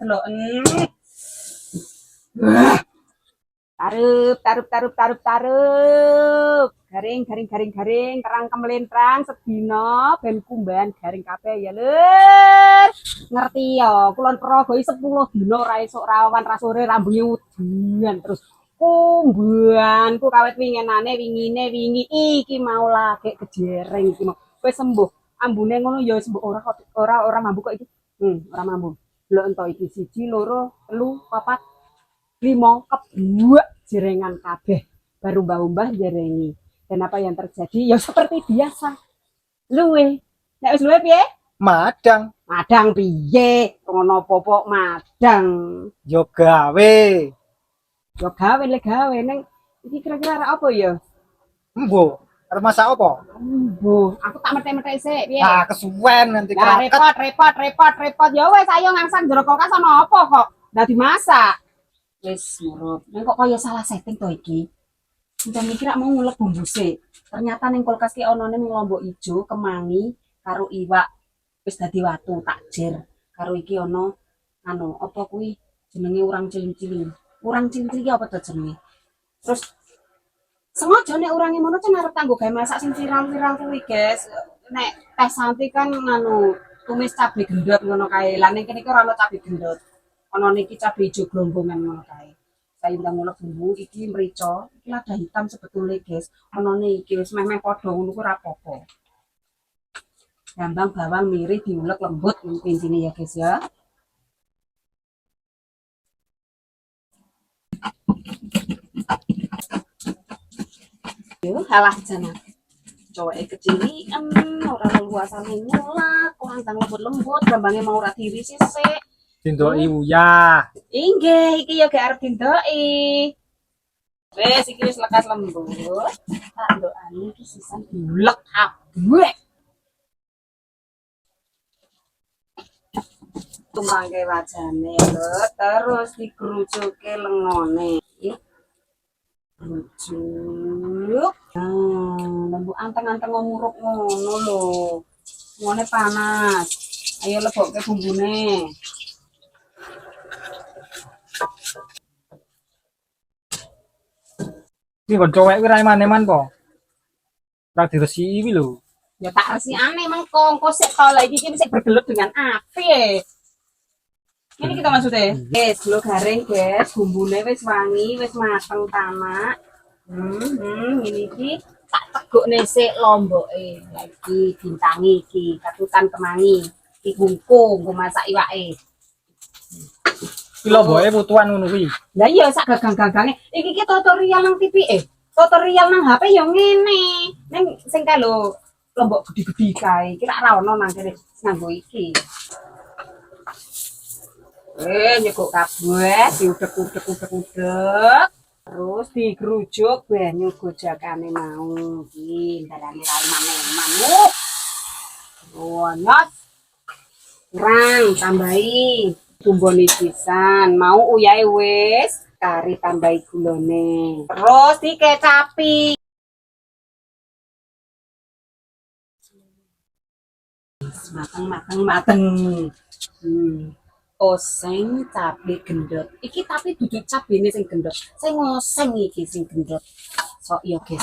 Deloken. Tarup. Garing, terang kemelentrang sedina ben kumbahan garing kabeh ya, Lur. Ngerti ya, kulon perogoi 10 dina ora esuk rawan ra sore rambunge udian terus kumbahanku kawit wingi iki mau lagi kejereng iki mau. Wis sembuh. Ambune ngono ya sembuh ora mambu kok iki. Ora mambu. Delok ento iki 1, 2, 3, 4, 5 kebuak jerengan kabeh. Baru mbah-mbah jerengi. Dan apa yang terjadi? Ya seperti biasa. Luwe. Nek wis luwe piye? Madang. Madang piye? Ngono popok madang. Yo gawe. Yo gawe le gawe neng iki kira-kira arek apa ya? Embo, arep masak apa? Embo, aku tak metek-metek sik piye? Nah, kesuwen nanti Nah, keraket. repot. Ya wis ayo ngangsak jero kulkas ana apa kok? Ndak dimasak. Wis nurut. Neng kok kaya salah setting to iki? Udah mikir mau ngulek bumbu sih. Ternyata ning kulkas ki onone ning lombok ijo, kemangi karo iwak wis dadi watu takjir. Karo iki ono anu apa kuwi jenenge urang ciling-ciling. Urang ciling-ciling ki apa to jenenge? Terus sengaja nek urange mono kan arep kanggo gawe masak sing viral-viral kuwi, guys. Nek Teh Santi kan anu tumis cabai gendot ngono kae. Lah ning kene ki ora ono cabai gendot. Ono niki cabai ijo glombongan ngono kae. Saya udah ngulek bumbu iki merica iki lada hitam sebetulnya guys ono iki wis meh-meh padha ngono ku ora apa-apa gambang bawang mirih diulek lembut intine ya guys ya yo halah jana cowok kecili ora luasane nyulak kurang lembut gambangnya mau ora diiris sik Dindoki uyah. Inggih, iki ya gak arep dindoki. Wes iki wis lekas lembut. Tak ndokane iki sisan bulek kabeh. Tumangke wajane lho, terus dikerucuke lengone. Kerucuk. Lembu anteng-anteng ngomuruk ngono lho. Ngone panas. Ayo lebokke bumbune. Iki kon cowek kuwi ra eman-eman po. Ora diresiki iki lho. Ya tak resikane mengko engko sik to lha iki sik bergelut dengan api. Ini kita maksudnya. Wis lo garing, guys. Bumbune wis wangi, wis mateng tamak. Ini iki tak tegukne sik lomboke. Lah iki bintangi iki, katutan kemangi. Iki bungkung nggo masak iwake. Iki lomboke putuan ngono kuwi. Lah iya sak gagang-gagange. Iki ki tutorial nang TV tutorial nang HP yo ngene. Ning sing kalau lombok gede-gede kae, kira ora ono nang kene nganggo iki. Nyekuk kabeh, diudek. Terus digerujuk banyu gojakane mau. Iki darane ra maneh. Nyos. Kurang tambahi. Bumbone pisan, mau uyahe wis, kari tambahi gulone. Terus dikecapi. Mateng. Oseng cabai gendot. Iki tapi dudu cabene sing gendot. Sing ngoseng iki sing gendot. Sok ya guys.